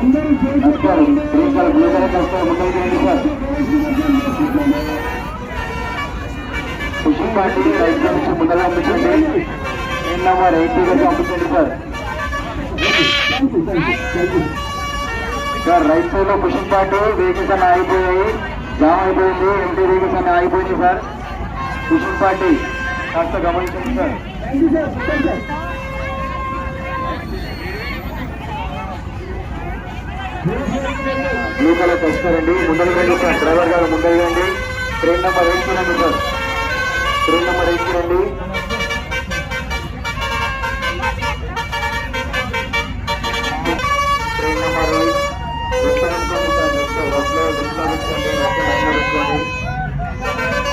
Green colour blue colour కస్తారు ముందరికి రండి sir. Pushing పార్టీని రైట్ సైడ్ నుంచి ముందర పంపించండి. ట్రైన్ నెంబర్ 80 వరకు పంపించండి సార్. సార్ రైట్ సైడ్ లో పుషింగ్ పార్టీ వెహికల్స్ అన్నీ ఆగిపోయాయి, జామ్ అయిపోయింది, ఎంటీ వెహికల్స్ అన్నీ ఆగిపోయింది సార్. పుషింగ్ పార్టీ కాస్త గమనించండి సార్. బ్లూ కలర్ వస్తారండి, ముందరికి రండి సార్. డ్రైవర్ గారు ముందరికి రండి. ట్రైన్ నెంబర్ 8 రండి సార్. ట్రైన్ నెంబర్ 8 రండి. ట్రైన్ నెంబర్ 8 రెస్ట్ అనుకోండి సార్. రెస్ట్ లో పెట్టుకోండి. రెస్ట్ లైన్ లో పెట్టుకోండి.